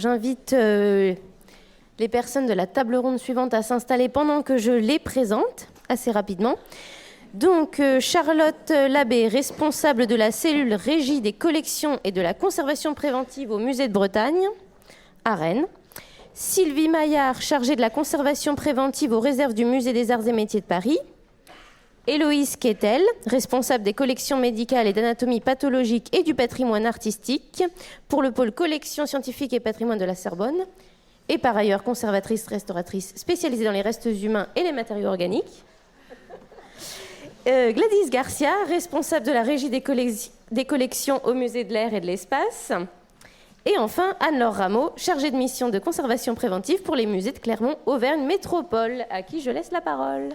j'invite les personnes de la table ronde suivante à s'installer pendant que je les présente assez rapidement. Donc, Charlotte Labbé, responsable de la cellule régie des collections et de la conservation préventive au Musée de Bretagne, à Rennes. Sylvie Maillard, chargée de la conservation préventive aux réserves du Musée des Arts et Métiers de Paris. Héloïse Quetel, responsable des collections médicales et d'anatomie pathologique et du patrimoine artistique pour le pôle collection scientifique et patrimoine de la Sorbonne, et par ailleurs conservatrice restauratrice spécialisée dans les restes humains et les matériaux organiques. Gladys Garcia, responsable de la régie des collections au Musée de l'Air et de l'Espace. Et enfin, Anne-Laure Rameau, chargée de mission de conservation préventive pour les musées de Clermont-Auvergne Métropole, à qui je laisse la parole.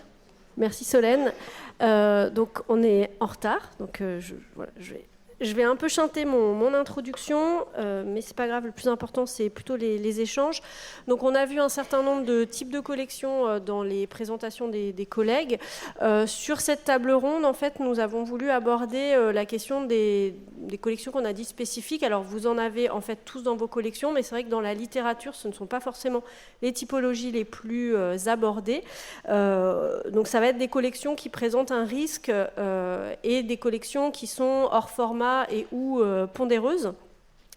Merci Solène. Donc on est en retard, donc je vais un peu chanter mon introduction, mais c'est pas grave, le plus important c'est plutôt les échanges. Donc on a vu un certain nombre de types de collections dans les présentations des collègues. Sur cette table ronde, en fait, nous avons voulu aborder la question des collections qu'on a dit spécifiques. Alors vous en avez en fait tous dans vos collections, mais c'est vrai que dans la littérature, ce ne sont pas forcément les typologies les plus abordées. Donc ça va être des collections qui présentent un risque et des collections qui sont hors format et ou pondéreuses.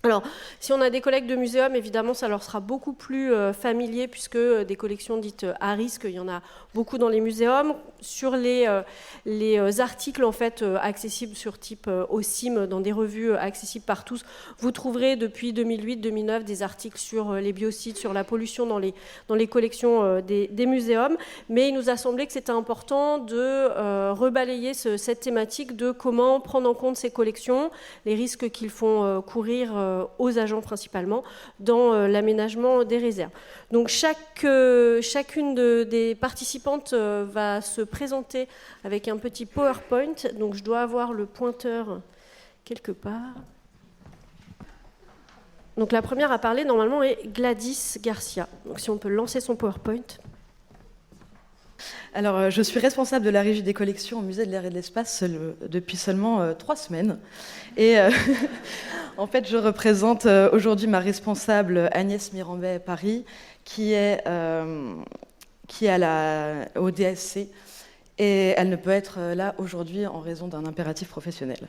Alors, si on a des collègues de muséum, évidemment, ça leur sera beaucoup plus familier puisque des collections dites à risque, il y en a beaucoup dans les muséums. Sur les articles en fait accessibles sur type OSIM, dans des revues accessibles par tous, vous trouverez depuis 2008-2009 des articles sur les biocides, sur la pollution dans les collections des muséums. Mais il nous a semblé que c'était important de rebalayer cette thématique de comment prendre en compte ces collections, les risques qu'ils font courir aux agents principalement dans l'aménagement des réserves. Donc chacune des participantes va se présenter avec un petit PowerPoint. Donc je dois avoir le pointeur quelque part. Donc la première à parler normalement est Gladys Garcia. Donc si on peut lancer son PowerPoint. Alors, je suis responsable de la régie des collections au Musée de l'Air et de l'Espace depuis seulement 3 semaines. Et en fait, je représente aujourd'hui ma responsable Agnès Mirambet Paris, qui est au DSC. Et elle ne peut être là aujourd'hui en raison d'un impératif professionnel.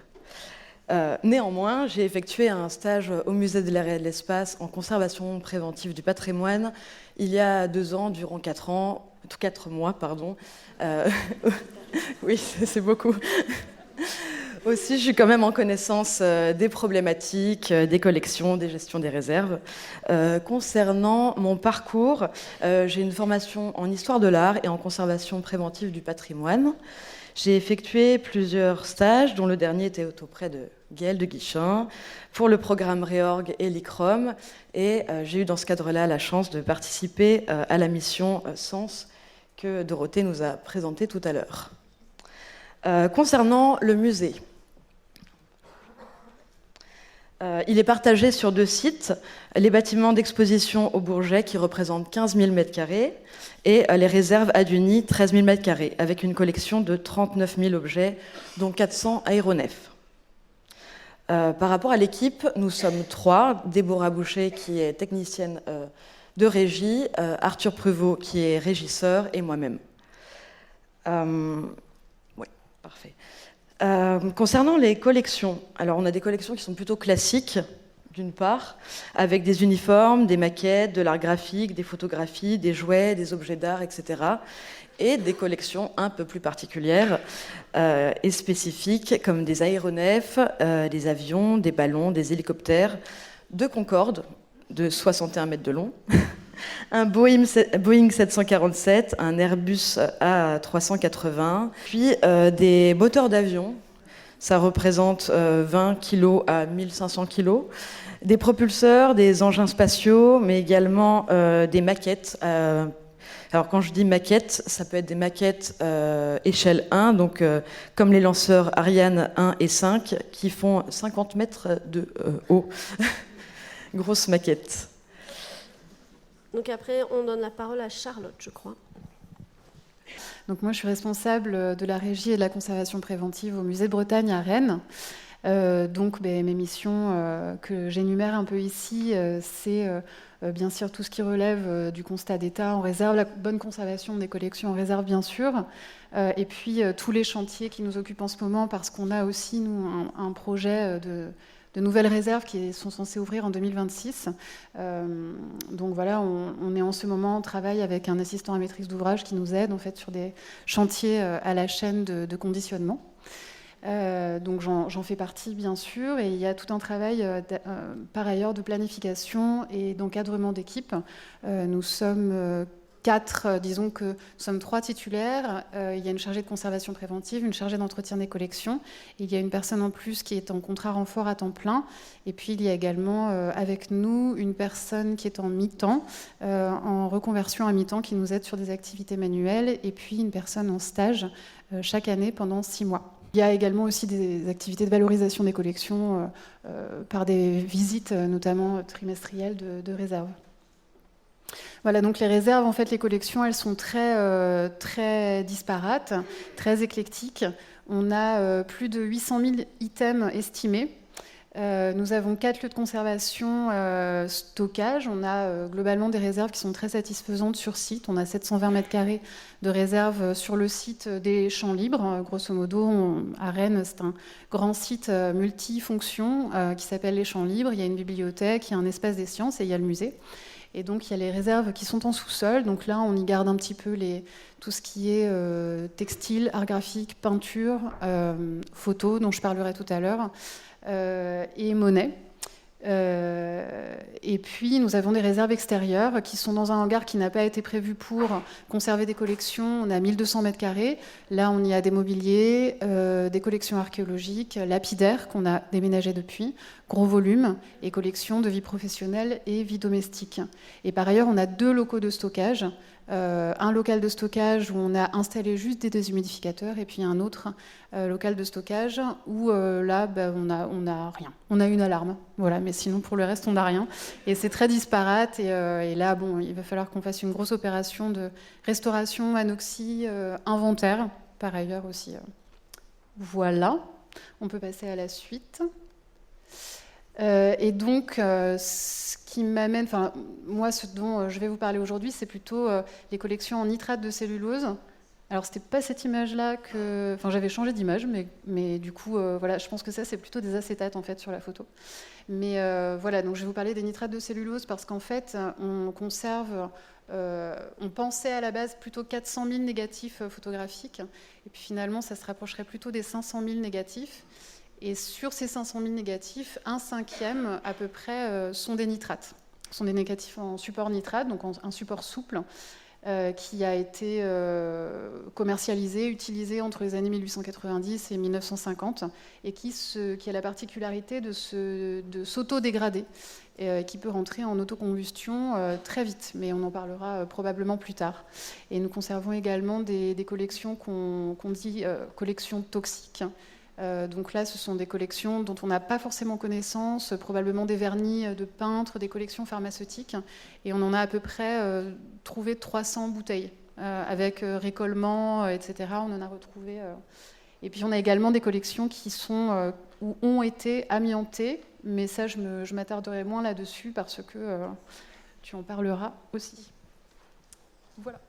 Néanmoins, j'ai effectué un stage au Musée de l'Air et de l'Espace en conservation préventive du patrimoine il y a 2 ans, durant 4 mois. Oui, c'est beaucoup. Aussi, je suis quand même en connaissance des problématiques, des collections, des gestions des réserves. Concernant mon parcours, j'ai une formation en histoire de l'art et en conservation préventive du patrimoine. J'ai effectué plusieurs stages, dont le dernier était auprès de Gaëlle de Guichin, pour le programme Réorg et l'ICROM. Et j'ai eu dans ce cadre-là la chance de participer à la mission Sens que Dorothée nous a présentée tout à l'heure. Concernant le musée, il est partagé sur 2 sites, les bâtiments d'exposition au Bourget qui représentent 15 000 m² et les réserves à Duny, 13 000 m², avec une collection de 39 000 objets, dont 400 aéronefs. Par rapport à l'équipe, nous sommes 3, Déborah Boucher qui est technicienne de régie, Arthur Pruvot qui est régisseur et moi-même. Oui, parfait. Concernant les collections, alors on a des collections qui sont plutôt classiques, d'une part, avec des uniformes, des maquettes, de l'art graphique, des photographies, des jouets, des objets d'art, etc. Et des collections un peu plus particulières et spécifiques, comme des aéronefs, des avions, des ballons, des hélicoptères, 2 Concorde de 61 mètres de long, un Boeing 747, un Airbus A380, puis des moteurs d'avion, ça représente 20 kg à 1500 kg, des propulseurs, des engins spatiaux, mais également des maquettes. Alors quand je dis maquettes, ça peut être des maquettes échelle 1, donc comme les lanceurs Ariane 1 et 5, qui font 50 mètres de haut. Grosse maquette. Donc après, on donne la parole à Charlotte, je crois. Donc moi, je suis responsable de la régie et de la conservation préventive au Musée de Bretagne à Rennes. Donc mes missions que j'énumère un peu ici, c'est bien sûr tout ce qui relève du constat d'état en réserve, la bonne conservation des collections en réserve bien sûr, et puis tous les chantiers qui nous occupent en ce moment, parce qu'on a aussi nous un projet de nouvelles réserves qui sont censées ouvrir en 2026. Donc voilà, on est en ce moment en travail avec un assistant à maîtrise d'ouvrage qui nous aide en fait sur des chantiers à la chaîne de conditionnement. Donc j'en fais partie bien sûr, et il y a tout un travail par ailleurs de planification et d'encadrement d'équipe. Nous sommes 4, disons que nous sommes 3 titulaires. Il y a une chargée de conservation préventive, une chargée d'entretien des collections. Il y a une personne en plus qui est en contrat renfort à temps plein. Et puis il y a également avec nous une personne qui est en mi-temps, en reconversion à mi-temps, qui nous aide sur des activités manuelles. Et puis une personne en stage chaque année pendant 6 mois. Il y a également aussi des activités de valorisation des collections par des visites, notamment trimestrielles de réserve. Voilà, donc les réserves, en fait, les collections, elles sont très disparates, très éclectiques. On a plus de 800 000 items estimés. Nous avons 4 lieux de conservation, stockage. On a globalement des réserves qui sont très satisfaisantes sur site. On a 720 mètres carrés de réserves sur le site des Champs Libres. Grosso modo, à Rennes, c'est un grand site multifonction qui s'appelle les Champs Libres. Il y a une bibliothèque, il y a un espace des sciences et il y a le musée. Et donc, il y a les réserves qui sont en sous-sol. Donc là, on y garde un petit peu tout ce qui est textile, art graphique, peinture, photo, dont je parlerai tout à l'heure, et monnaie. Et puis, nous avons des réserves extérieures qui sont dans un hangar qui n'a pas été prévu pour conserver des collections. On a 1200 mètres carrés. Là, on y a des mobiliers, des collections archéologiques, lapidaires qu'on a déménagées depuis, gros volume, et collections de vie professionnelle et vie domestique. Et par ailleurs, on a 2 locaux de stockage. Un local de stockage où on a installé juste des déshumidificateurs, et puis un autre local de stockage où là, on a rien. On a une alarme, voilà, mais sinon pour le reste, on n'a rien. Et c'est très disparate. Et là, il va falloir qu'on fasse une grosse opération de restauration, anoxie, inventaire, par ailleurs aussi. Voilà, on peut passer à la suite. Et donc, ce qui m'amène, moi, ce dont je vais vous parler aujourd'hui, c'est plutôt les collections en nitrate de cellulose. Alors, c'était pas cette image-là que... j'avais changé d'image, mais du coup, voilà, je pense que ça, c'est plutôt des acétates, en fait, sur la photo. Mais voilà, donc je vais vous parler des nitrates de cellulose parce qu'en fait, on conserve... on pensait à la base plutôt 400 000 négatifs photographiques. Et puis finalement, ça se rapprocherait plutôt des 500 000 négatifs. Et sur ces 500 000 négatifs, 1/5 à peu près sont des nitrates. Ce sont des négatifs en support nitrate, donc un support souple, qui a été commercialisé, utilisé entre les années 1890 et 1950, et qui a la particularité de s'auto-dégrader, et qui peut rentrer en autocombustion très vite, mais on en parlera probablement plus tard. Et nous conservons également des collections qu'on dit collections toxiques. Donc là, ce sont des collections dont on n'a pas forcément connaissance, probablement des vernis de peintres, des collections pharmaceutiques. Et on en a à peu près trouvé 300 bouteilles, avec récollement, etc. On en a retrouvé. Et puis on a également des collections qui sont ou ont été amiantées, mais ça, je m'attarderai moins là-dessus parce que tu en parleras aussi. Voilà.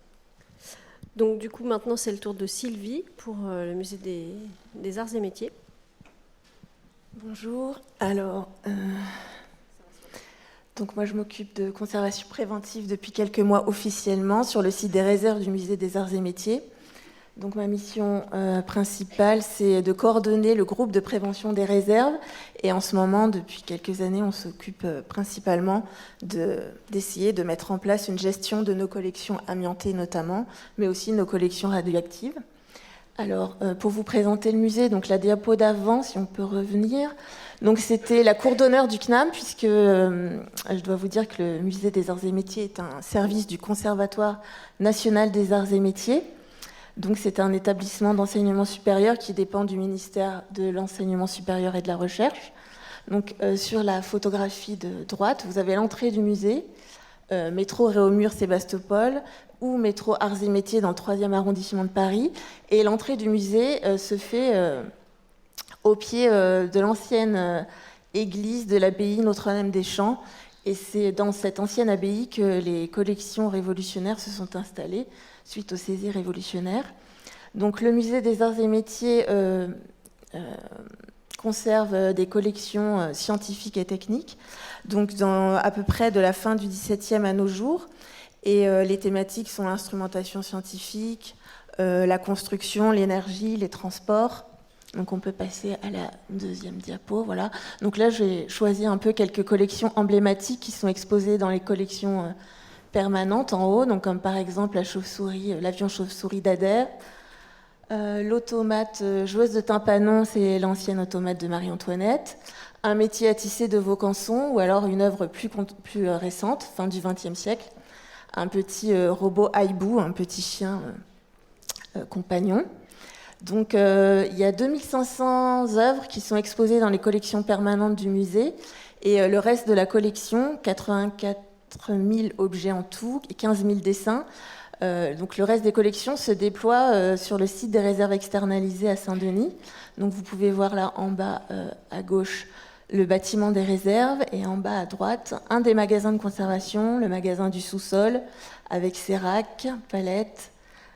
Donc du coup, maintenant, c'est le tour de Sylvie pour le musée des Arts et Métiers. Bonjour. Alors, donc moi, je m'occupe de conservation préventive depuis quelques mois officiellement sur le site des réserves du musée des Arts et Métiers. Donc ma mission principale, c'est de coordonner le groupe de prévention des réserves. Et en ce moment, depuis quelques années, on s'occupe principalement d'essayer de mettre en place une gestion de nos collections amiantées notamment, mais aussi nos collections radioactives. Alors, pour vous présenter le musée, donc la diapo d'avant, si on peut revenir. Donc c'était la cour d'honneur du CNAM, puisque je dois vous dire que le musée des Arts et Métiers est un service du Conservatoire national des Arts et Métiers. Donc c'est un établissement d'enseignement supérieur qui dépend du ministère de l'Enseignement supérieur et de la Recherche. Donc sur la photographie de droite, vous avez l'entrée du musée, métro Réaumur-Sébastopol ou métro Arts et Métiers dans le 3e arrondissement de Paris. Et l'entrée du musée se fait au pied de l'ancienne église de l'abbaye Notre-Dame-des-Champs. Et c'est dans cette ancienne abbaye que les collections révolutionnaires se sont installées suite aux saisies révolutionnaires. Donc le musée des Arts et Métiers conserve des collections scientifiques et techniques, donc à peu près de la fin du XVIIe à nos jours. Et les thématiques sont l'instrumentation scientifique, la construction, l'énergie, les transports. Donc on peut passer à la deuxième diapo, voilà. Donc là, j'ai choisi un peu quelques collections emblématiques qui sont exposées dans les collections permanentes en haut, donc comme par exemple la chauve-souris, l'avion chauve-souris d'Adair. L'automate joueuse de tympanon, c'est l'ancienne automate de Marie-Antoinette. Un métier à tisser de Vaucanson, ou alors une œuvre plus récente, fin du XXe siècle. Un petit robot Haïbou, un petit chien compagnon. Donc il y a 2500 œuvres qui sont exposées dans les collections permanentes du musée. Et le reste de la collection, 84 000 objets en tout et 15 000 dessins. Donc le reste des collections se déploie sur le site des réserves externalisées à Saint-Denis. Donc vous pouvez voir là en bas à gauche le bâtiment des réserves et en bas à droite un des magasins de conservation, le magasin du sous-sol avec ses racks, palettes,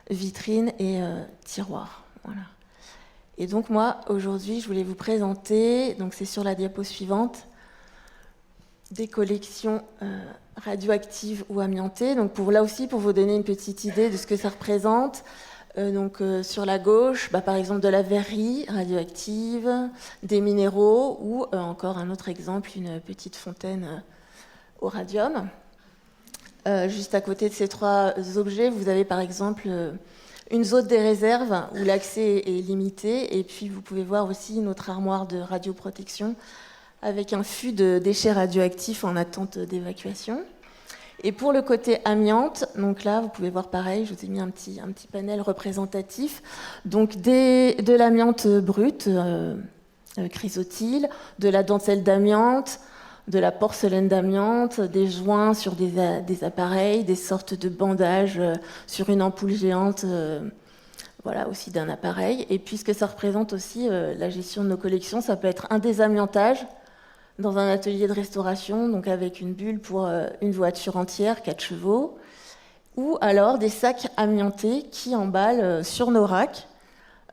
vitrines et tiroirs. Voilà. Et donc moi aujourd'hui je voulais vous présenter, donc c'est sur la diapo suivante, des collections radioactives ou amiantées. Donc là aussi, pour vous donner une petite idée de ce que ça représente, sur la gauche, par exemple de la verrerie radioactive, des minéraux ou encore un autre exemple, une petite fontaine au radium. Juste à côté de ces trois objets, vous avez par exemple une zone des réserves où l'accès est limité, et puis vous pouvez voir aussi une autre armoire de radioprotection avec un fût de déchets radioactifs en attente d'évacuation. Et pour le côté amiante, donc là, vous pouvez voir pareil, je vous ai mis un petit panel représentatif. Donc de l'amiante brute, chrysotile, de la dentelle d'amiante, de la porcelaine d'amiante, des joints sur des appareils, des sortes de bandages sur une ampoule géante, voilà, aussi d'un appareil. Et puis ce que ça représente aussi, la gestion de nos collections, ça peut être un désamiantage dans un atelier de restauration, donc avec une bulle pour une voiture entière, 4 chevaux, ou alors des sacs amiantés qui emballent sur nos racks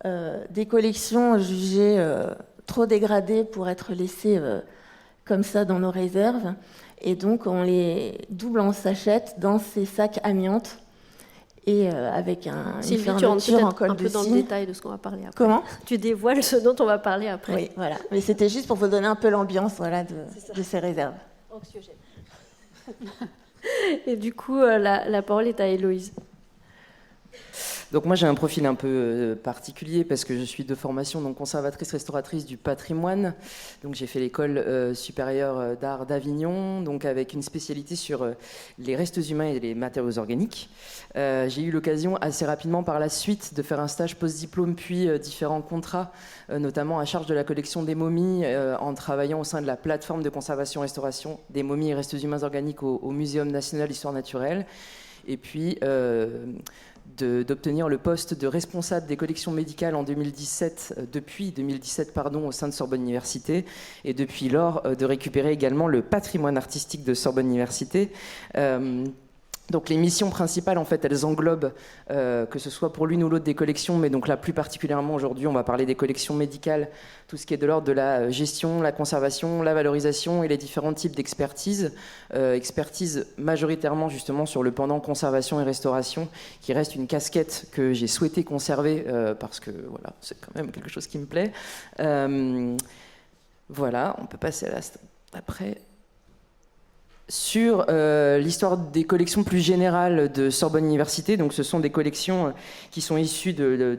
des collections jugées trop dégradées pour être laissées comme ça dans nos réserves, et donc on les double en sachette dans ces sacs amiantes et avec une fermeture en colle de cygne. Dans le détail de ce qu'on va parler après. Comment ? Tu dévoiles ce dont on va parler après. Oui, voilà. Mais c'était juste pour vous donner un peu l'ambiance, voilà, de ces réserves. Anxiogène. Et du coup, la parole est à Héloïse. Donc moi j'ai un profil un peu particulier parce que je suis de formation donc conservatrice restauratrice du patrimoine. Donc j'ai fait l'école supérieure d'art d'Avignon, donc avec une spécialité sur les restes humains et les matériaux organiques. J'ai eu l'occasion assez rapidement par la suite de faire un stage post-diplôme puis différents contrats, notamment à charge de la collection des momies en travaillant au sein de la plateforme de conservation-restauration des momies et restes humains organiques au Muséum national d'histoire naturelle. Et puis d'obtenir le poste de responsable des collections médicales en 2017, depuis 2017 au sein de Sorbonne Université, et depuis lors de récupérer également le patrimoine artistique de Sorbonne Université. Donc les missions principales, en fait, elles englobent, que ce soit pour l'une ou l'autre des collections, mais donc là plus particulièrement aujourd'hui, on va parler des collections médicales, tout ce qui est de l'ordre de la gestion, la conservation, la valorisation et les différents types d'expertise. Expertise majoritairement justement sur le pendant conservation et restauration, qui reste une casquette que j'ai souhaité conserver parce que voilà, c'est quand même quelque chose qui me plaît. Voilà, on peut passer à la après. Sur l'histoire des collections plus générales de Sorbonne Université, donc ce sont des collections qui sont issues de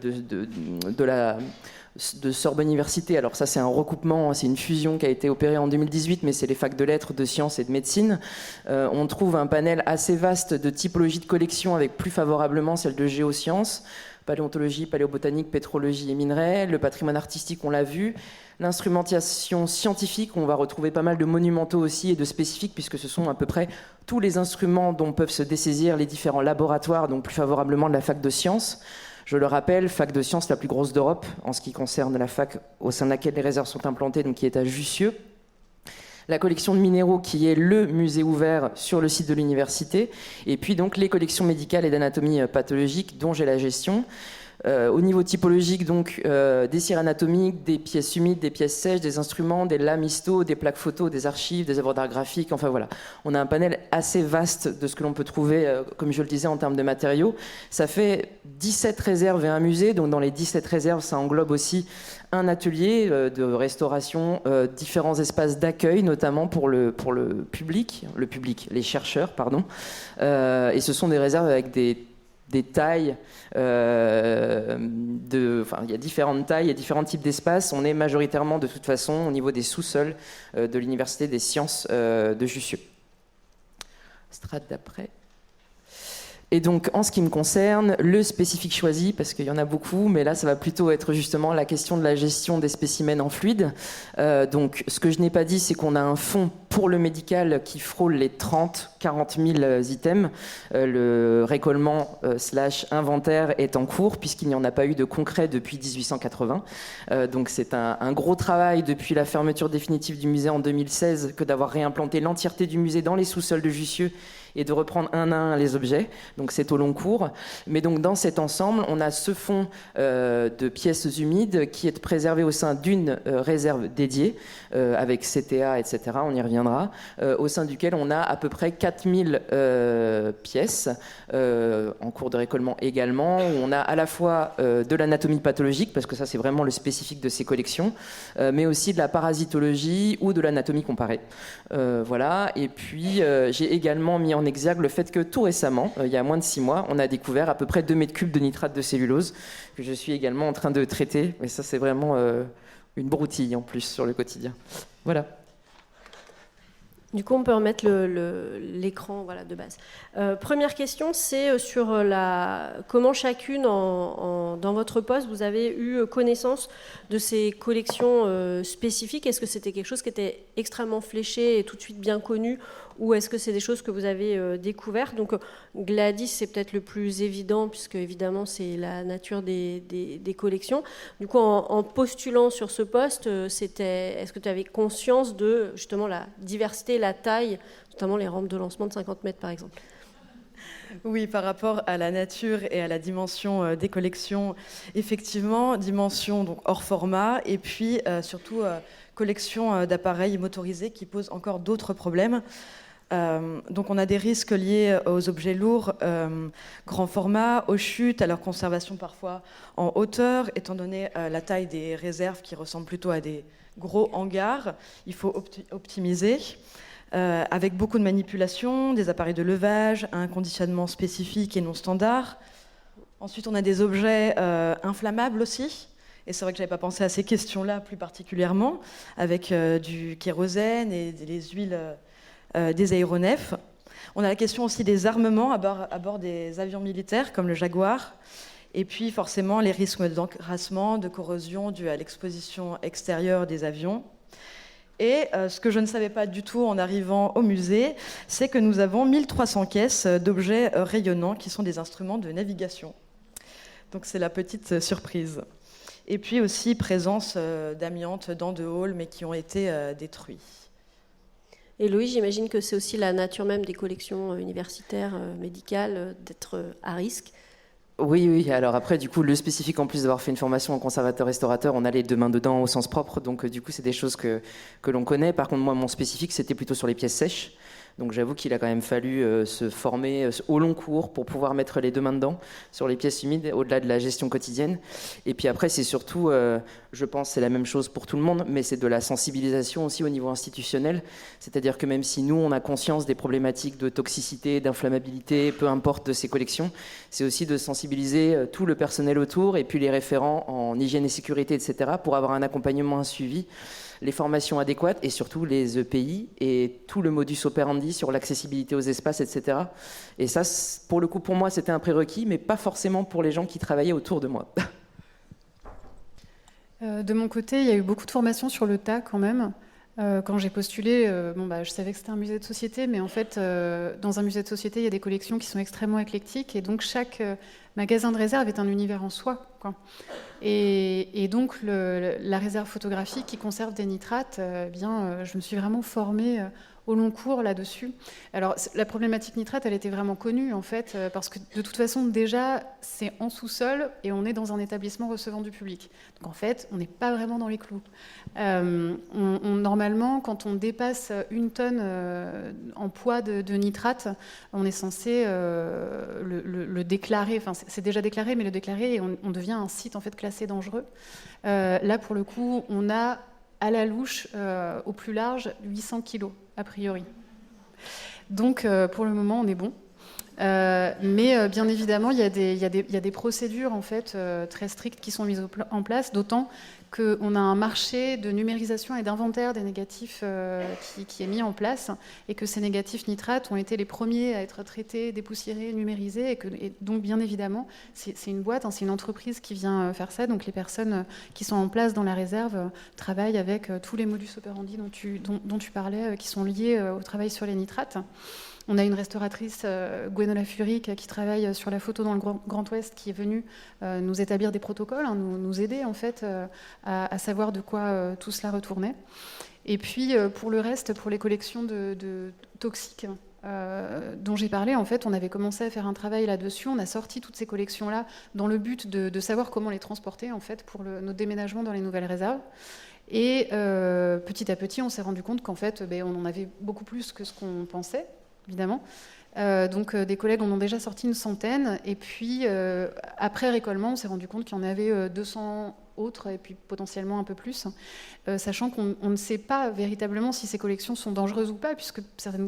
Sorbonne Université. Alors ça c'est un recoupement, c'est une fusion qui a été opérée en 2018, mais c'est les facs de lettres, de sciences et de médecine. On trouve un panel assez vaste de typologies de collections avec plus favorablement celle de géosciences, paléontologie, paléobotanique, pétrologie et minerais, le patrimoine artistique on l'a vu, l'instrumentation scientifique, on va retrouver pas mal de monumentaux aussi et de spécifiques puisque ce sont à peu près tous les instruments dont peuvent se dessaisir les différents laboratoires, donc plus favorablement de la fac de sciences. Je le rappelle, fac de sciences la plus grosse d'Europe en ce qui concerne la fac au sein de laquelle les réserves sont implantées, donc qui est à Jussieu. La collection de minéraux qui est le musée ouvert sur le site de l'université, et puis donc les collections médicales et d'anatomie pathologique dont j'ai la gestion. Au niveau typologique, donc, des cires anatomiques, des pièces humides, des pièces sèches, des instruments, des lames histo, des plaques photos, des archives, des œuvres d'art graphique, enfin voilà. On a un panel assez vaste de ce que l'on peut trouver, comme je le disais, en termes de matériaux. Ça fait 17 réserves et un musée, donc dans les 17 réserves, ça englobe aussi un atelier de restauration, différents espaces d'accueil, notamment pour le public, les chercheurs, pardon. Et ce sont des réserves avec des tailles, il y a différentes tailles et différents types d'espaces. On est majoritairement, de toute façon, au niveau des sous-sols de l'Université des sciences de Jussieu. Strate d'après. Et donc, en ce qui me concerne, le spécifique choisi, parce qu'il y en a beaucoup, mais là, ça va plutôt être justement la question de la gestion des spécimens en fluide. Donc, ce que je n'ai pas dit, c'est qu'on a un fonds pour le médical qui frôle les 30-40 000 items. Le récollement / inventaire est en cours, puisqu'il n'y en a pas eu de concret depuis 1880. Donc, c'est un gros travail depuis la fermeture définitive du musée en 2016 que d'avoir réimplanté l'entièreté du musée dans les sous-sols de Jussieu et de reprendre un à un les objets. Donc c'est au long cours. Mais donc dans cet ensemble, on a ce fonds de pièces humides qui est préservé au sein d'une réserve dédiée, avec CTA, etc., on y reviendra, au sein duquel on a à peu près 4000 pièces, en cours de récollement également, où on a à la fois de l'anatomie pathologique, parce que ça c'est vraiment le spécifique de ces collections, mais aussi de la parasitologie ou de l'anatomie comparée. Voilà. Et puis j'ai également mis en exergue le fait que tout récemment, il y a moins de 6 mois, on a découvert à peu près 2 mètres cubes de nitrate de cellulose que je suis également en train de traiter. Mais ça, c'est vraiment une broutille en plus sur le quotidien. Voilà. Du coup, on peut remettre l'écran de base. Première question, c'est sur comment chacune, dans votre poste, vous avez eu connaissance de ces collections spécifiques. Est-ce que c'était quelque chose qui était extrêmement fléché et tout de suite bien connu, ou est-ce que c'est des choses que vous avez découvertes? Donc Gladys, c'est peut-être le plus évident, puisque évidemment c'est la nature des collections. Du coup, en postulant sur ce poste, est-ce que tu avais conscience de justement la diversité, la taille, notamment les rampes de lancement de 50 mètres par exemple? Oui, par rapport à la nature et à la dimension des collections, effectivement, dimension donc hors format, et puis surtout collection d'appareils motorisés qui posent encore d'autres problèmes. Donc on a des risques liés aux objets lourds, grand format, aux chutes, à leur conservation parfois en hauteur, étant donné la taille des réserves qui ressemblent plutôt à des gros hangars. Il faut optimiser. Avec beaucoup de manipulations, des appareils de levage, un conditionnement spécifique et non standard. Ensuite, on a des objets inflammables aussi. Et c'est vrai que je n'avais pas pensé à ces questions-là plus particulièrement, avec du kérosène et les huiles des aéronefs. On a la question aussi des armements à bord des avions militaires, comme le Jaguar. Et puis forcément, les risques d'encrassement, de corrosion dus à l'exposition extérieure des avions. Et ce que je ne savais pas du tout en arrivant au musée, c'est que nous avons 1300 caisses d'objets rayonnants qui sont des instruments de navigation. Donc c'est la petite surprise. Et puis aussi présence d'amiante dans de halls, mais qui ont été détruits. Et Loïs, j'imagine que c'est aussi la nature même des collections universitaires, médicales, d'être à risque. Oui. Alors après, du coup, le spécifique, en plus d'avoir fait une formation en conservateur-restaurateur, on a les 2 mains dedans au sens propre. Donc, du coup, c'est des choses que l'on connaît. Par contre, moi, mon spécifique, c'était plutôt sur les pièces sèches. Donc, j'avoue qu'il a quand même fallu se former au long cours pour pouvoir mettre les 2 mains dedans sur les pièces humides, au-delà de la gestion quotidienne. Et puis après, c'est surtout, je pense, c'est la même chose pour tout le monde, mais c'est de la sensibilisation aussi au niveau institutionnel. C'est-à-dire que même si nous, on a conscience des problématiques de toxicité, d'inflammabilité, peu importe de ces collections, c'est aussi de sensibiliser tout le personnel autour et puis les référents en hygiène et sécurité, etc., pour avoir un accompagnement, un suivi, les formations adéquates et surtout les EPI et tout le modus operandi sur l'accessibilité aux espaces, etc. Et ça, pour le coup, pour moi, c'était un prérequis, mais pas forcément pour les gens qui travaillaient autour de moi. De mon côté, il y a eu beaucoup de formations sur le tas quand même. Quand j'ai postulé, je savais que c'était un musée de société, mais en fait, dans un musée de société, il y a des collections qui sont extrêmement éclectiques, et donc chaque magasin de réserve est un univers en soi, quoi. Et donc, la réserve photographique qui conserve des nitrates, je me suis vraiment formée au long cours là-dessus. Alors, la problématique nitrate, elle était vraiment connue, en fait, parce que de toute façon, déjà, c'est en sous-sol et on est dans un établissement recevant du public. Donc, en fait, on n'est pas vraiment dans les clous. Normalement, quand on dépasse 1 tonne en poids de nitrate, on est censé le déclarer. Enfin, c'est déjà déclaré, mais le déclarer, et on devient un site, en fait, classé dangereux. Là, pour le coup, on a à la louche, au plus large, 800 kilos, a priori. Donc, pour le moment, on est bon. Mais bien évidemment, il y a des procédures en fait, très strictes qui sont mises en place, d'autant qu'on a un marché de numérisation et d'inventaire des négatifs qui est mis en place, et que ces négatifs nitrates ont été les premiers à être traités, dépoussiérés, numérisés, et donc bien évidemment, c'est une boîte, hein, c'est une entreprise qui vient faire ça, donc les personnes qui sont en place dans la réserve travaillent avec tous les modus operandi dont tu parlais, qui sont liés au travail sur les nitrates. On a une restauratrice, Gwenola Furic, qui travaille sur la photo dans le Grand Ouest, qui est venue nous établir des protocoles, hein, nous aider en fait à savoir de quoi tout cela retournait. Et puis pour le reste, pour les collections de toxiques dont j'ai parlé, en fait, on avait commencé à faire un travail là-dessus. On a sorti toutes ces collections-là dans le but de savoir comment les transporter en fait pour notre déménagement dans les nouvelles réserves. Et petit à petit, on s'est rendu compte qu'en fait, on en avait beaucoup plus que ce qu'on pensait, évidemment. Donc des collègues en ont déjà sorti une centaine, et puis après récollement, on s'est rendu compte qu'il y en avait 200 autres, et puis potentiellement un peu plus, sachant qu'on ne sait pas véritablement si ces collections sont dangereuses ou pas, puisque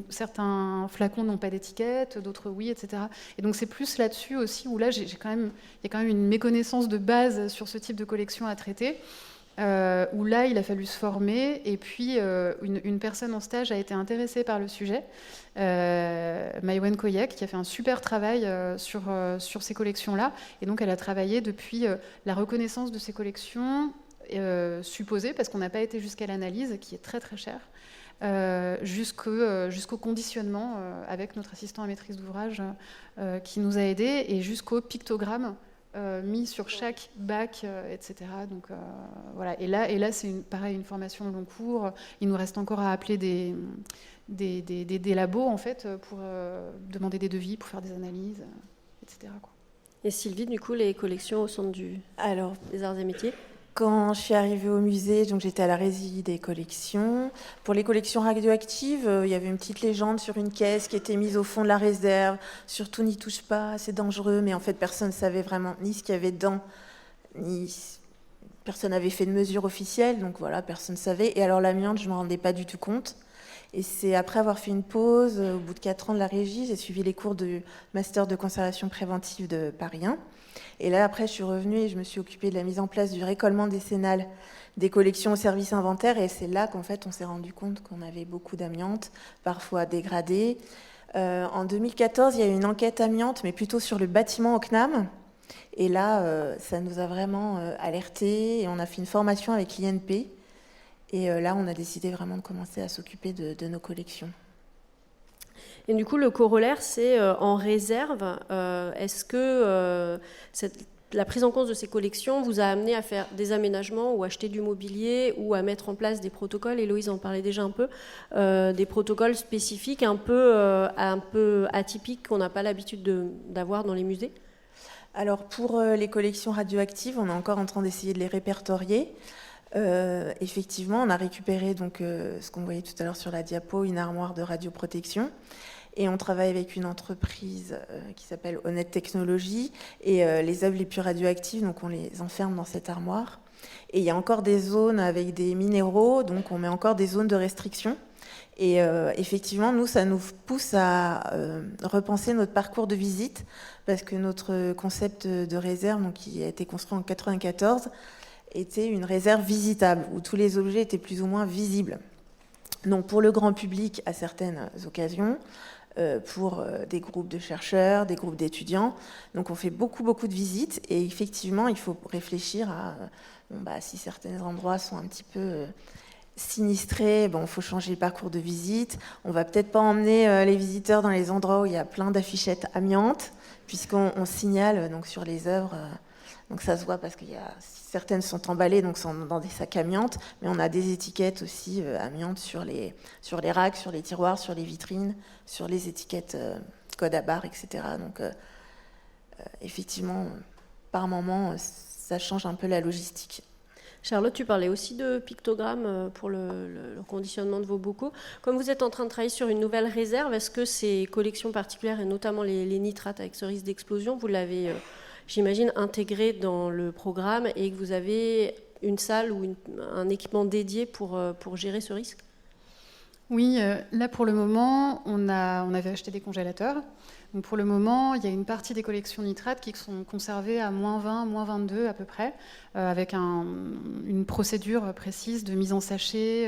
certains flacons n'ont pas d'étiquette, d'autres oui, etc. Et donc c'est plus là-dessus aussi où là, il y a quand même une méconnaissance de base sur ce type de collection à traiter. Où là, il a fallu se former, et puis une personne en stage a été intéressée par le sujet, Maïwen Koyek, qui a fait un super travail sur ces collections-là, et donc elle a travaillé depuis la reconnaissance de ces collections supposées, parce qu'on n'a pas été jusqu'à l'analyse, qui est très très chère, jusqu'au conditionnement avec notre assistant à maîtrise d'ouvrage qui nous a aidés, et jusqu'au pictogramme mis sur chaque bac, etc. Donc voilà. Et là, c'est pareil, une formation de long cours. Il nous reste encore à appeler des labos en fait pour demander des devis, pour faire des analyses, etc. quoi. Et Sylvie, du coup, les collections au centre des arts et métiers. Quand je suis arrivée au musée, donc j'étais à la régie des collections. Pour les collections radioactives, il y avait une petite légende sur une caisse qui était mise au fond de la réserve. Surtout n'y touche pas, c'est dangereux. Mais en fait, personne ne savait vraiment ni ce qu'il y avait dedans, personne n'avait fait de mesure officielle. Donc voilà, personne ne savait. Et alors l'amiante, je ne me rendais pas du tout compte. Et c'est après avoir fait une pause, au bout de 4 ans de la régie, j'ai suivi les cours du master de conservation préventive de Paris 1. Et là, après, je suis revenue et je me suis occupée de la mise en place du récollement décennal des collections au service inventaire. Et c'est là qu'en fait, on s'est rendu compte qu'on avait beaucoup d'amiante, parfois dégradée. En 2014, il y a eu une enquête amiante, mais plutôt sur le bâtiment au CNAM. Et là, ça nous a vraiment alertés. Et on a fait une formation avec l'INP. Et là, on a décidé vraiment de commencer à s'occuper de nos collections. Et du coup, le corollaire, c'est en réserve. Est-ce que la prise en compte de ces collections vous a amené à faire des aménagements ou acheter du mobilier ou à mettre en place des protocoles? Héloïse en parlait déjà un peu. Des protocoles spécifiques un peu atypiques qu'on n'a pas l'habitude d'avoir dans les musées? Alors, pour les collections radioactives, on est encore en train d'essayer de les répertorier. Effectivement, on a récupéré donc, ce qu'on voyait tout à l'heure sur la diapo, une armoire de radioprotection. Et on travaille avec une entreprise qui s'appelle Honnête Technologies. Et les œuvres les plus radioactives, donc on les enferme dans cette armoire. Et il y a encore des zones avec des minéraux, donc on met encore des zones de restriction. Et effectivement, nous, ça nous pousse à repenser notre parcours de visite, parce que notre concept de réserve, donc, qui a été construit en 1994, était une réserve visitable, où tous les objets étaient plus ou moins visibles. Donc pour le grand public, à certaines occasions, pour des groupes de chercheurs, des groupes d'étudiants. Donc on fait beaucoup de visites, et effectivement, il faut réfléchir à si certains endroits sont un petit peu sinistrés, il faut changer le parcours de visite. On va peut-être pas emmener les visiteurs dans les endroits où il y a plein d'affichettes amiantes, puisqu'on signale donc, sur les œuvres. Donc ça se voit parce que certaines sont emballées, donc sont dans des sacs amiantes, mais on a des étiquettes aussi amiantes sur les racks, sur les tiroirs, sur les vitrines, sur les étiquettes code à barre, etc. Donc effectivement, par moment, ça change un peu la logistique. Charlotte, tu parlais aussi de pictogrammes pour le conditionnement de vos bocaux. Comme vous êtes en train de travailler sur une nouvelle réserve, est-ce que ces collections particulières, et notamment les nitrates avec ce risque d'explosion, vous l'avez, j'imagine, intégré dans le programme et que vous avez une salle ou un équipement dédié pour gérer ce risque ? Oui, là pour le moment, on avait acheté des congélateurs. Donc pour le moment, il y a une partie des collections nitrates qui sont conservées à -20, -22 à peu près, avec une procédure précise de mise en sachet,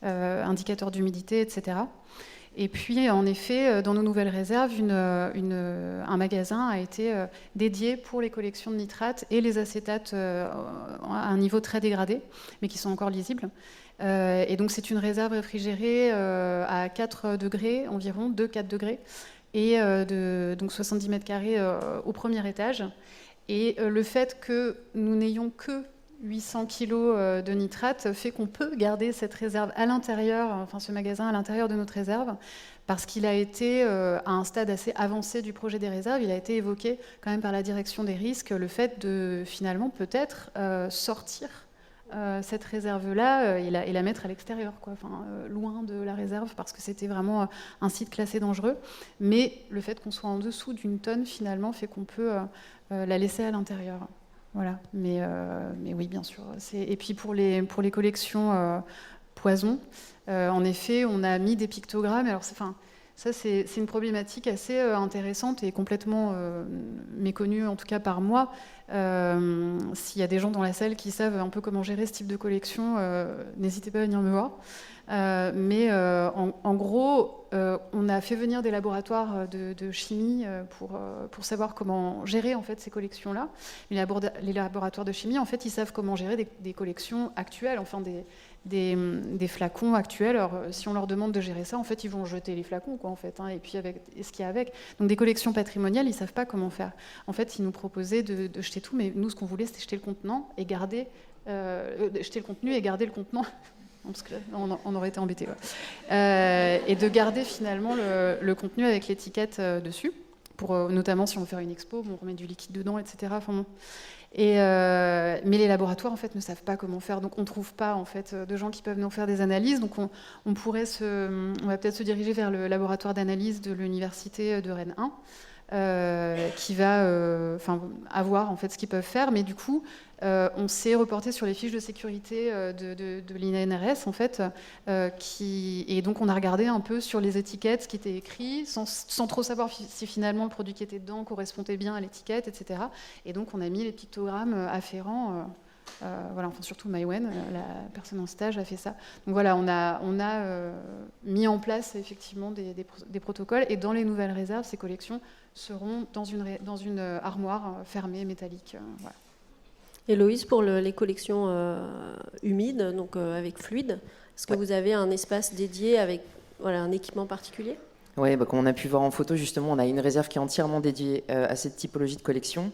indicateur d'humidité, etc. Et puis, en effet, dans nos nouvelles réserves, un magasin a été dédié pour les collections de nitrates et les acétates à un niveau très dégradé, mais qui sont encore lisibles. Et donc, c'est une réserve réfrigérée à 4 degrés environ, 2-4 degrés, et donc 70 mètres carrés au premier étage. Et le fait que nous n'ayons que 800 kilos de nitrate fait qu'on peut garder cette réserve à l'intérieur, enfin ce magasin à l'intérieur de notre réserve, parce qu'il a été à un stade assez avancé du projet des réserves, il a été évoqué quand même par la direction des risques, le fait de finalement peut-être sortir cette réserve-là et la mettre à l'extérieur, loin de la réserve, parce que c'était vraiment un site classé dangereux. Mais le fait qu'on soit en dessous d'une tonne, finalement, fait qu'on peut la laisser à l'intérieur. Voilà. Mais oui, bien sûr. Et puis pour les collections poison, en effet, on a mis des pictogrammes. Alors, ça, c'est une problématique assez intéressante et complètement méconnue, en tout cas par moi. S'il y a des gens dans la salle qui savent un peu comment gérer ce type de collection, n'hésitez pas à venir me voir. Mais en gros, on a fait venir des laboratoires de chimie pour savoir comment gérer en fait ces collections-là. Les laboratoires de chimie, en fait, ils savent comment gérer des collections actuelles, enfin des flacons actuels. Alors, si on leur demande de gérer ça, en fait, ils vont jeter les flacons, quoi, en fait, et puis avec ce qu'il y a avec. Donc, des collections patrimoniales, ils savent pas comment faire. En fait, ils nous proposaient de jeter tout, mais nous, ce qu'on voulait, c'était jeter le contenant et garder jeter le contenu et garder le contenant. Parce que là, on aurait été embêtés. Ouais. Et de garder finalement le contenu avec l'étiquette dessus, pour notamment si on veut faire une expo, on remet du liquide dedans, etc. Enfin, bon. Mais les laboratoires en fait ne savent pas comment faire, donc on ne trouve pas en fait de gens qui peuvent nous faire des analyses. Donc on va peut-être se diriger vers le laboratoire d'analyse de l'université de Rennes 1. Qui va avoir en fait ce qu'ils peuvent faire, mais du coup on s'est reporté sur les fiches de sécurité de l'INRS en fait, et donc on a regardé un peu sur les étiquettes ce qui était écrit sans trop savoir si finalement le produit qui était dedans correspondait bien à l'étiquette, etc. Et donc on a mis les pictogrammes afférents. Surtout Maïwen, la personne en stage, a fait ça. Donc voilà, on a mis en place effectivement des protocoles, et dans les nouvelles réserves, ces collections seront dans une armoire fermée métallique. Voilà. Héloïse, pour les collections humides, donc avec fluide, est-ce que vous avez un espace dédié avec un équipement particulier ? Oui, comme on a pu voir en photo, justement, on a une réserve qui est entièrement dédiée à cette typologie de collection.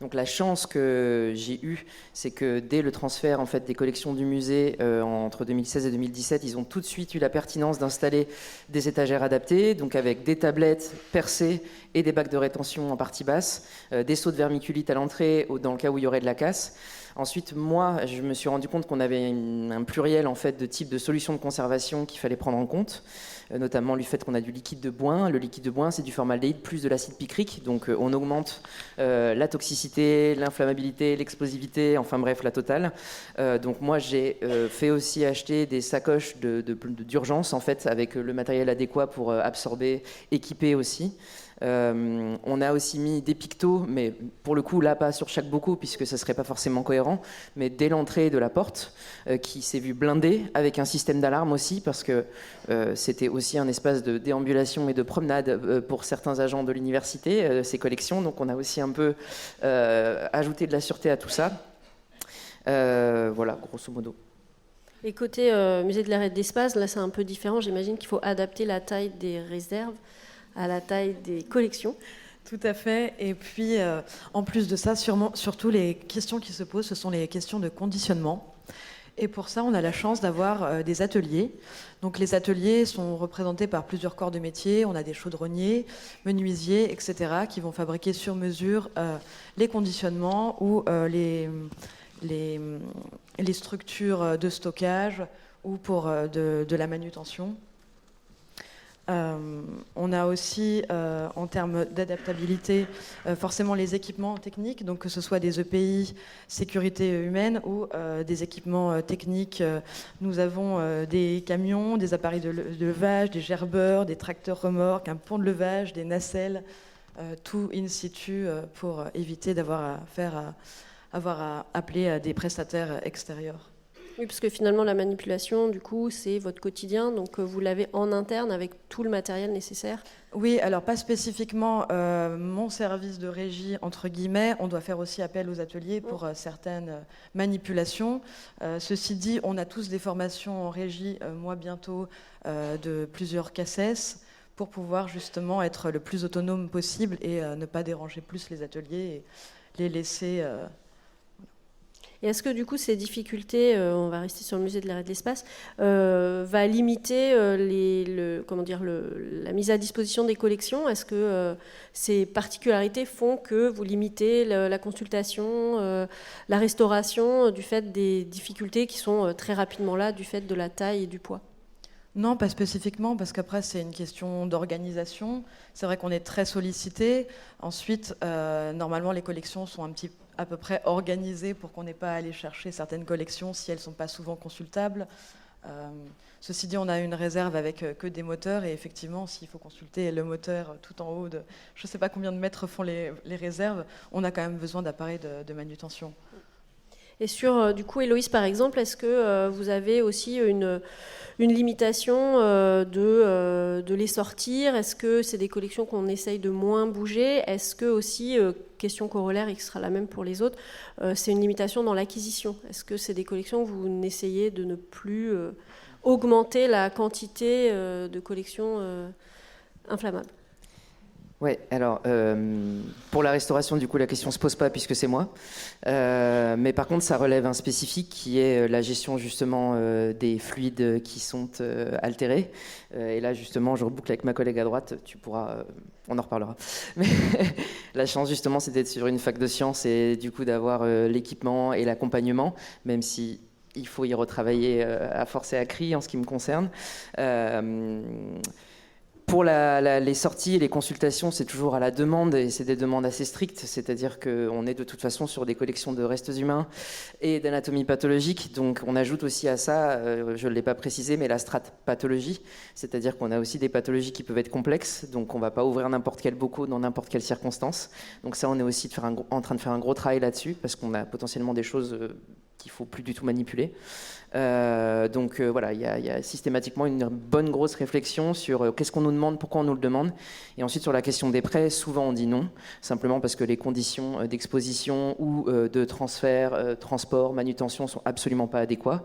Donc la chance que j'ai eue, c'est que dès le transfert en fait, des collections du musée entre 2016 et 2017, ils ont tout de suite eu la pertinence d'installer des étagères adaptées, donc avec des tablettes percées et des bacs de rétention en partie basse, des seaux de vermiculite à l'entrée dans le cas où il y aurait de la casse. Ensuite, moi, je me suis rendu compte qu'on avait un pluriel en fait, de types de solutions de conservation qu'il fallait prendre en compte, notamment le fait qu'on a du liquide de boin. Le liquide de boin, c'est du formaldéhyde plus de l'acide picrique, donc on augmente la toxicité, l'inflammabilité, l'explosivité, enfin bref, la totale. Donc moi, j'ai fait aussi acheter des sacoches d'urgence en fait, avec le matériel adéquat pour absorber, équiper aussi. On a aussi mis des pictos, mais pour le coup là pas sur chaque boco puisque ça serait pas forcément cohérent, mais dès l'entrée de la porte qui s'est vu blindée avec un système d'alarme aussi parce que c'était aussi un espace de déambulation et de promenade pour certains agents de l'université, ces collections, donc on a aussi un peu ajouté de la sûreté à tout ça. Voilà, grosso modo. Et côté musée de l'air et de l'espace, là c'est un peu différent, j'imagine qu'il faut adapter la taille des réserves à la taille des collections. Tout à fait. Et puis, en plus de ça, surtout les questions qui se posent, ce sont les questions de conditionnement. Et pour ça, on a la chance d'avoir des ateliers. Donc les ateliers sont représentés par plusieurs corps de métier. On a des chaudronniers, menuisiers, etc., qui vont fabriquer sur mesure les conditionnements ou les structures de stockage ou pour de la manutention. On a aussi, en termes d'adaptabilité, forcément les équipements techniques, donc que ce soit des EPI, sécurité humaine, ou des équipements techniques. Nous avons des camions, des appareils de levage, des gerbeurs, des tracteurs remorques, un pont de levage, des nacelles, tout in situ pour éviter d'avoir à appeler des prestataires extérieurs. Oui, parce que finalement, la manipulation, du coup, c'est votre quotidien, donc vous l'avez en interne avec tout le matériel nécessaire. Oui, alors pas spécifiquement mon service de régie, entre guillemets. On doit faire aussi appel aux ateliers pour certaines manipulations. Ceci dit, on a tous des formations en régie, moi bientôt, de plusieurs CACES, pour pouvoir justement être le plus autonome possible et ne pas déranger plus les ateliers et les laisser... Et est-ce que du coup ces difficultés, on va rester sur le musée de l'air et de l'espace, va limiter la mise à disposition des collections? Est-ce que ces particularités font que vous limitez la consultation, la restauration, du fait des difficultés qui sont très rapidement là, du fait de la taille et du poids? Non, pas spécifiquement, parce qu'après, c'est une question d'organisation. C'est vrai qu'on est très sollicité. Ensuite, normalement, les collections sont à peu près organisées pour qu'on n'ait pas à aller chercher certaines collections si elles ne sont pas souvent consultables. Ceci dit, on a une réserve avec que des moteurs, et effectivement, s'il faut consulter le moteur tout en haut de... Je ne sais pas combien de mètres font les réserves, on a quand même besoin d'appareils de manutention. Et sur, du coup, Héloïse, par exemple, est-ce que vous avez aussi une limitation de les sortir? Est-ce que c'est des collections qu'on essaye de moins bouger? Est-ce que aussi, question corollaire et qui sera la même pour les autres, c'est une limitation dans l'acquisition? Est-ce que c'est des collections où vous essayez de ne plus augmenter la quantité de collections inflammables? Ouais, alors pour la restauration, du coup, la question se pose pas puisque c'est moi. Mais par contre, ça relève un spécifique qui est la gestion justement des fluides qui sont altérés. Et là, justement, je reboucle avec ma collègue à droite. Tu pourras, on en reparlera. Mais la chance justement, c'est d'être sur une fac de sciences et du coup d'avoir l'équipement et l'accompagnement, même si il faut y retravailler à force et à cri en ce qui me concerne. Pour les sorties et les consultations, c'est toujours à la demande et c'est des demandes assez strictes, c'est-à-dire qu'on est de toute façon sur des collections de restes humains et d'anatomie pathologique, donc on ajoute aussi à ça, je ne l'ai pas précisé, mais la strate pathologie, c'est-à-dire qu'on a aussi des pathologies qui peuvent être complexes, donc on ne va pas ouvrir n'importe quel bocaux dans n'importe quelle circonstance. Donc ça, on est aussi en train de faire un gros travail là-dessus, parce qu'on a potentiellement des choses qu'il ne faut plus du tout manipuler. Donc voilà, il y a systématiquement une bonne grosse réflexion sur qu'est-ce qu'on nous demande, pourquoi on nous le demande. Et ensuite sur la question des prêts, souvent on dit non, simplement parce que les conditions d'exposition ou de transfert, transport, manutention sont absolument pas adéquats.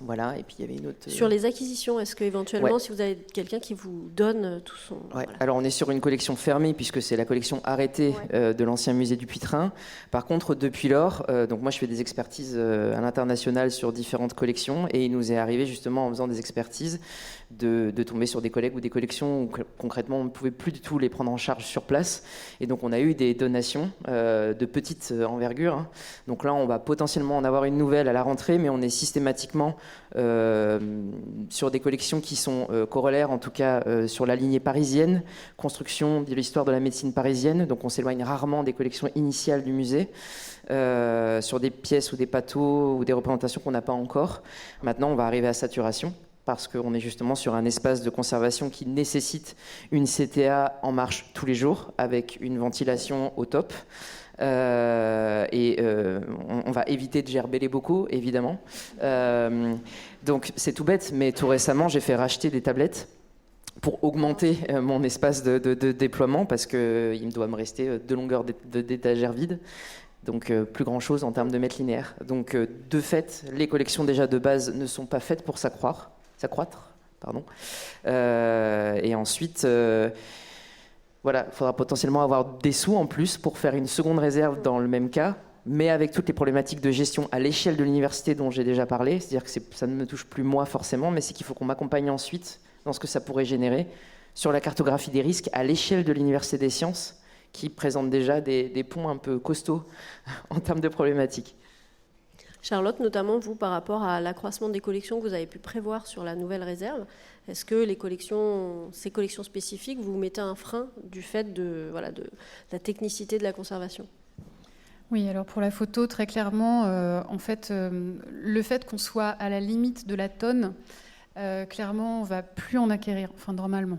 Voilà, et puis il y avait une autre... Sur les acquisitions, est-ce qu'éventuellement, si vous avez quelqu'un qui vous donne tout son... Ouais. Voilà. Alors on est sur une collection fermée, puisque c'est la collection arrêtée de l'ancien musée du Puy-Train. Par contre, depuis lors, donc moi je fais des expertises à l'international sur différentes collections, et il nous est arrivé justement en faisant des expertises de tomber sur des collègues ou des collections où concrètement on ne pouvait plus du tout les prendre en charge sur place. Et donc on a eu des donations de petite envergure. Hein. Donc là on va potentiellement en avoir une nouvelle à la rentrée, mais on est systématiquement sur des collections qui sont corollaires, en tout cas sur la lignée parisienne, construction de l'histoire de la médecine parisienne, donc on s'éloigne rarement des collections initiales du musée, sur des pièces ou des pathos ou des représentations qu'on n'a pas encore. Maintenant on va arriver à saturation, parce qu'on est justement sur un espace de conservation qui nécessite une CTA en marche tous les jours, avec une ventilation au top. On va éviter de gerber les bocaux, évidemment. Donc c'est tout bête, mais tout récemment, j'ai fait racheter des tablettes pour augmenter mon espace de déploiement, parce qu'il doit me rester 2 longueurs d'étagères vides. Donc plus grand-chose en termes de mètres linéaires. Donc de fait, les collections déjà de base ne sont pas faites pour s'accroître. Et ensuite... voilà, il faudra potentiellement avoir des sous en plus pour faire une seconde réserve dans le même cas, mais avec toutes les problématiques de gestion à l'échelle de l'université dont j'ai déjà parlé. C'est-à-dire que ça ne me touche plus moi forcément, mais c'est qu'il faut qu'on m'accompagne ensuite dans ce que ça pourrait générer sur la cartographie des risques à l'échelle de l'université des sciences, qui présente déjà des ponts un peu costauds en termes de problématiques. Charlotte, notamment vous, par rapport à l'accroissement des collections que vous avez pu prévoir sur la nouvelle réserve, est-ce que ces collections spécifiques, vous mettez un frein du fait de la technicité de la conservation ? Oui, alors pour la photo, très clairement, en fait, le fait qu'on soit à la limite de la tonne, clairement, on ne va plus en acquérir, enfin normalement.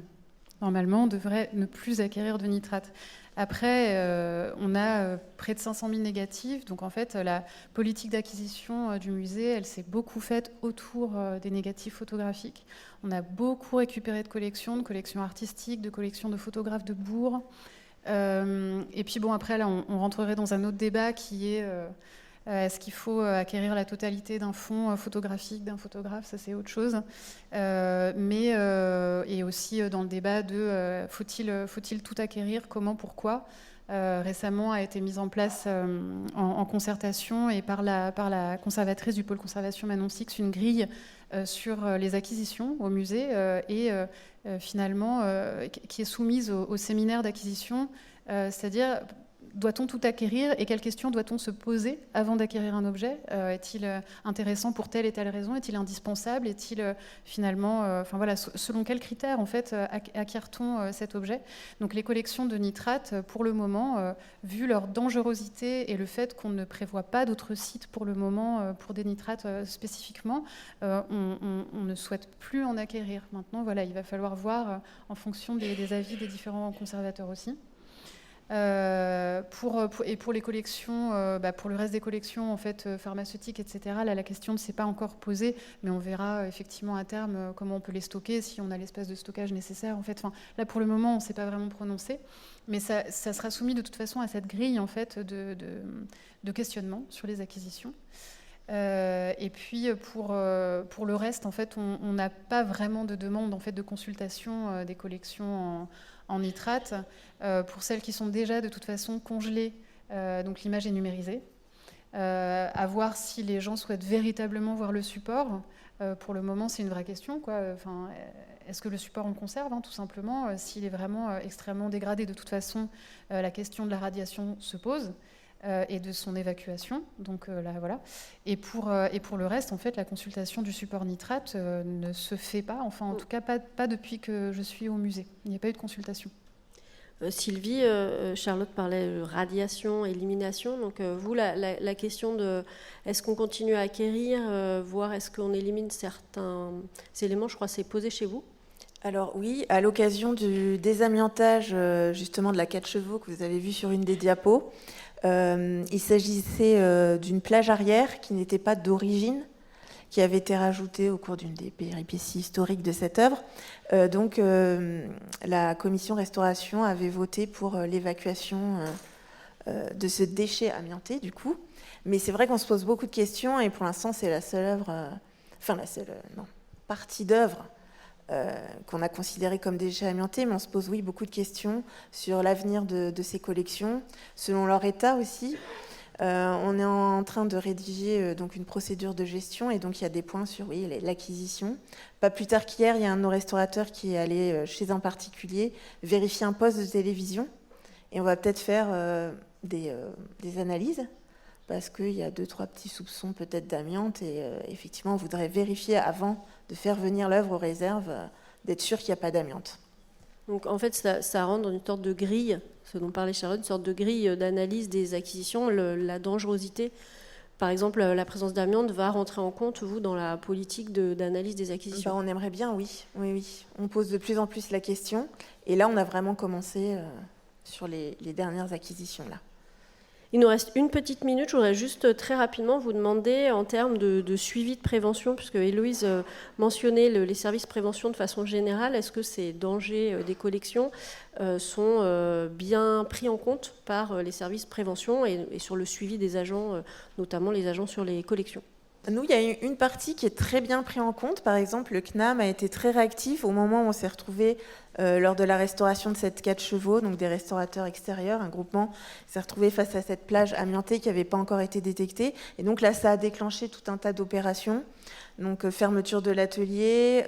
Normalement, on devrait ne plus acquérir de nitrate. Après, on a près de 500 000 négatifs. Donc, en fait, la politique d'acquisition du musée, elle s'est beaucoup faite autour des négatifs photographiques. On a beaucoup récupéré de collections artistiques, de collections de photographes de bourg. Et puis, bon, après, là, on rentrerait dans un autre débat qui est est-ce qu'il faut acquérir la totalité d'un fonds photographique d'un photographe ? Ça, c'est autre chose. Et aussi dans le débat de faut-il tout acquérir ? Comment ? Pourquoi ? Récemment a été mise en place en concertation et par la conservatrice du pôle conservation Manon Six une grille sur les acquisitions au musée finalement qui est soumise au séminaire d'acquisition, c'est-à-dire doit-on tout acquérir et quelles questions doit-on se poser avant d'acquérir un objet ? Est-il intéressant pour telle et telle raison ? Est-il indispensable ? Est-il finalement... selon quels critères, en fait, acquiert-on cet objet ? Donc les collections de nitrates, pour le moment, vu leur dangerosité et le fait qu'on ne prévoit pas d'autres sites pour le moment pour des nitrates spécifiquement, on ne souhaite plus en acquérir. Maintenant, voilà, il va falloir voir en fonction des avis des différents conservateurs aussi. Pour les collections, pour le reste des collections en fait, pharmaceutiques, etc., là, la question ne s'est pas encore posée, mais on verra effectivement à terme comment on peut les stocker, si on a l'espace de stockage nécessaire. En fait, là, pour le moment, on ne s'est pas vraiment prononcé, mais ça sera soumis de toute façon à cette grille en fait, de questionnement sur les acquisitions. Et puis pour le reste, en fait, on n'a pas vraiment de demande en fait, de consultation des collections en nitrate. Pour celles qui sont déjà de toute façon congelées, donc l'image est numérisée. À voir si les gens souhaitent véritablement voir le support. Pour le moment, c'est une vraie question, quoi. Enfin, est-ce que le support on conserve, tout simplement s'il est vraiment extrêmement dégradé, de toute façon, la question de la radiation se pose. Et de son évacuation. Donc là, voilà. Et pour le reste, en fait, la consultation du support nitrate ne se fait pas, enfin en tout cas pas depuis que je suis au musée. Il n'y a pas eu de consultation. Sylvie, Charlotte parlait de radiation, élimination. Donc vous, la question de est-ce qu'on continue à acquérir, voire est-ce qu'on élimine certains éléments, je crois que c'est posé chez vous. Alors oui, à l'occasion du désamiantage justement de la 4 chevaux que vous avez vu sur une des diapos, il s'agissait d'une plage arrière qui n'était pas d'origine, qui avait été rajoutée au cours d'une des péripéties historiques de cette œuvre. Donc la commission restauration avait voté pour l'évacuation de ce déchet amianté du coup. Mais c'est vrai qu'on se pose beaucoup de questions et pour l'instant c'est la seule œuvre, partie d'œuvre qu'on a considéré comme déchets amiantés, mais on se pose beaucoup de questions sur l'avenir de ces collections, selon leur état aussi. On est en train de rédiger donc une procédure de gestion et donc il y a des points sur l'acquisition. Pas plus tard qu'hier, il y a un de nos restaurateurs qui est allé chez un particulier vérifier un poste de télévision et on va peut-être faire des analyses parce qu'il y a 2-3 petits soupçons peut-être d'amiante et effectivement on voudrait vérifier avant de faire venir l'œuvre aux réserves, d'être sûr qu'il n'y a pas d'amiante. Donc en fait ça rentre dans une sorte de grille, ce dont parlait Charlotte, une sorte de grille d'analyse des acquisitions, la dangerosité. Par exemple, la présence d'amiante va rentrer en compte, vous, dans la politique d'analyse des acquisitions. On aimerait bien, oui. On pose de plus en plus la question et là on a vraiment commencé sur les dernières acquisitions là. Il nous reste une petite minute. Je voudrais juste très rapidement vous demander en termes de suivi de prévention, puisque Héloïse mentionnait les services de prévention de façon générale. Est-ce que ces dangers des collections sont bien pris en compte par les services de prévention et sur le suivi des agents, notamment les agents sur les collections ? Nous, il y a une partie qui est très bien prise en compte. Par exemple, le CNAM a été très réactif au moment où on s'est retrouvé lors de la restauration de cette 4 chevaux, donc des restaurateurs extérieurs, un groupement s'est retrouvé face à cette plage amiantée qui n'avait pas encore été détectée. Et donc là, ça a déclenché tout un tas d'opérations. Donc fermeture de l'atelier,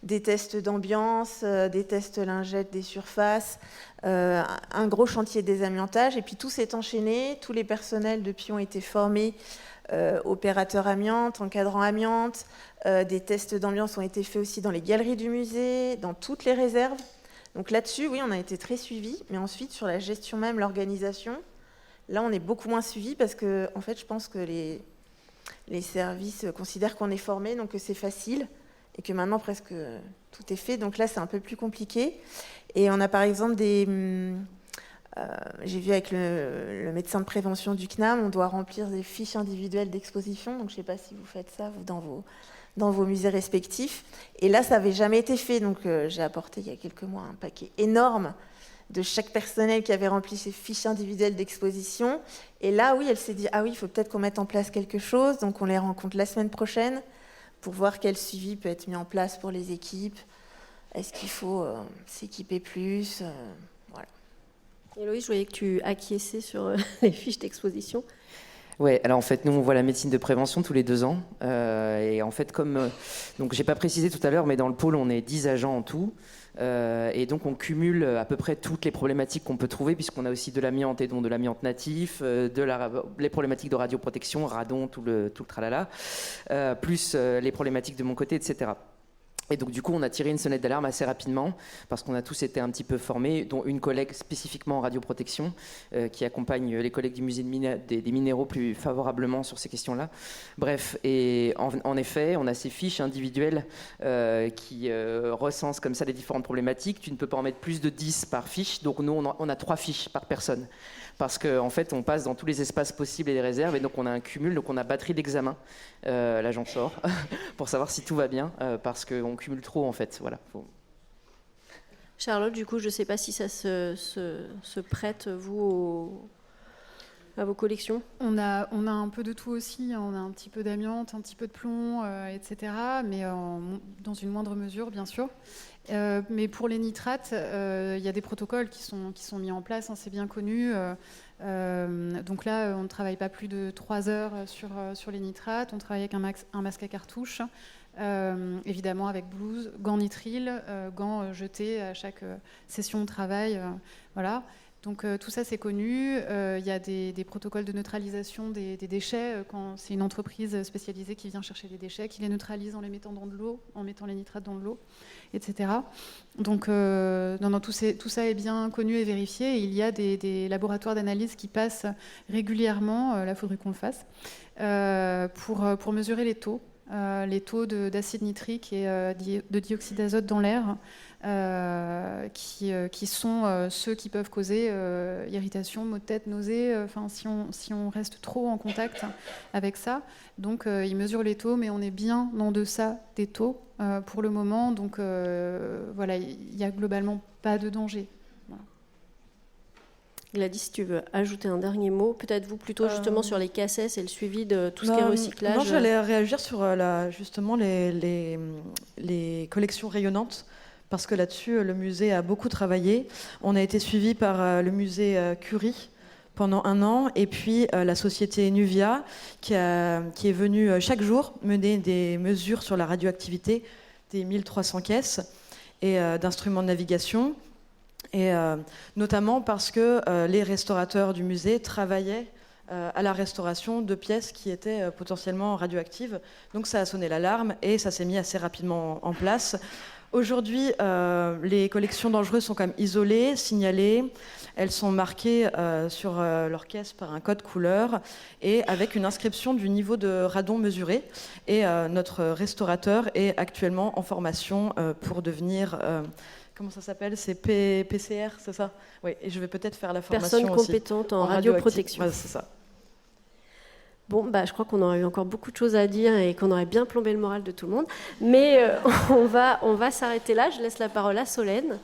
des tests d'ambiance, des tests lingettes des surfaces, un gros chantier de désamiantage. Et puis tout s'est enchaîné, tous les personnels depuis ont été formés, opérateurs amiante, encadrants amiante, des tests d'ambiance ont été faits aussi dans les galeries du musée, dans toutes les réserves. Donc là-dessus, oui, on a été très suivis, mais ensuite sur la gestion même, l'organisation, là on est beaucoup moins suivis parce que, en fait, je pense que les services considèrent qu'on est formé, donc que c'est facile et que maintenant presque tout est fait. Donc là, c'est un peu plus compliqué. Et on a par exemple j'ai vu avec le médecin de prévention du CNAM, on doit remplir des fiches individuelles d'exposition. Donc je ne sais pas si vous faites ça vous, dans vos musées respectifs. Et là, ça n'avait jamais été fait. Donc j'ai apporté il y a quelques mois un paquet énorme de chaque personnel qui avait rempli ses fiches individuelles d'exposition. Et là, oui, elle s'est dit, ah oui, il faut peut-être qu'on mette en place quelque chose. Donc on les rencontre la semaine prochaine pour voir quel suivi peut être mis en place pour les équipes. Est-ce qu'il faut s'équiper plus voilà. Héloïse, je voyais que tu acquiesçais sur les fiches d'exposition. Ouais, alors en fait, nous, on voit la médecine de prévention tous les 2 ans. Et en fait, donc, j'ai pas précisé tout à l'heure, mais dans le pôle, on est 10 agents en tout. Et donc, on cumule à peu près toutes les problématiques qu'on peut trouver, puisqu'on a aussi de l'amiante et donc de l'amiante natif, les problématiques de radioprotection, radon, tout le tralala, plus les problématiques de mon côté, etc. Et donc du coup, on a tiré une sonnette d'alarme assez rapidement parce qu'on a tous été un petit peu formés, dont une collègue spécifiquement en radioprotection qui accompagne les collègues du musée des minéraux plus favorablement sur ces questions-là. Bref, et en effet, on a ces fiches individuelles qui recensent comme ça les différentes problématiques. Tu ne peux pas en mettre plus de 10 par fiche, donc nous, on a 3 fiches par personne. Parce qu'en fait, on passe dans tous les espaces possibles et les réserves, et donc on a un cumul, donc on a batterie d'examen, là j'en sors, pour savoir si tout va bien, parce qu'on cumule trop en fait. Voilà. Charlotte, du coup, je ne sais pas si ça se prête, vous, à vos collections. On a un peu de tout aussi, on a un petit peu d'amiante, un petit peu de plomb, etc., mais dans une moindre mesure, bien sûr. Mais pour les nitrates, il y a des protocoles qui sont mis en place, hein, c'est bien connu. Donc là, on ne travaille pas plus de 3 heures sur les nitrates, on travaille avec un masque à cartouche, évidemment avec blouse, gants nitrile, gants jetés à chaque session de travail. Voilà. Donc tout ça, c'est connu. Il y a des protocoles de neutralisation des déchets. Quand c'est une entreprise spécialisée qui vient chercher les déchets, qui les neutralise en les mettant dans de l'eau, en mettant les nitrates dans de l'eau, etc. Donc tout ça est bien connu et vérifié. Et il y a des laboratoires d'analyse qui passent régulièrement, là il faudrait qu'on le fasse, pour mesurer les taux d'acide nitrique et de dioxyde d'azote dans l'air, qui sont ceux qui peuvent causer irritation, maux de tête, nausées, si on reste trop en contact avec ça. Donc ils mesurent les taux, mais on est bien en deçà des taux pour le moment. Donc voilà, il n'y a globalement pas de danger. Gladys, si tu veux ajouter un dernier mot, peut-être vous plutôt justement sur les CACES et le suivi de tout ce qui est recyclage. Non, j'allais réagir sur justement les collections rayonnantes, parce que là-dessus, le musée a beaucoup travaillé. On a été suivi par le musée Curie pendant 1 an, et puis la société Nuvia, qui est venue chaque jour mener des mesures sur la radioactivité des 1300 caisses et d'instruments de navigation. Et notamment parce que les restaurateurs du musée travaillaient à la restauration de pièces qui étaient potentiellement radioactives. Donc ça a sonné l'alarme et ça s'est mis assez rapidement en place. Aujourd'hui, les collections dangereuses sont quand même isolées, signalées. Elles sont marquées sur leur caisse par un code couleur et avec une inscription du niveau de radon mesuré. Et notre restaurateur est actuellement en formation pour devenir... comment ça s'appelle ? C'est PCR, c'est ça ? Oui, et je vais peut-être faire la formation Personne compétente en radioprotection. Ouais, c'est ça. Bon, je crois qu'on aurait eu encore beaucoup de choses à dire et qu'on aurait bien plombé le moral de tout le monde. Mais on va s'arrêter là. Je laisse la parole à Solène.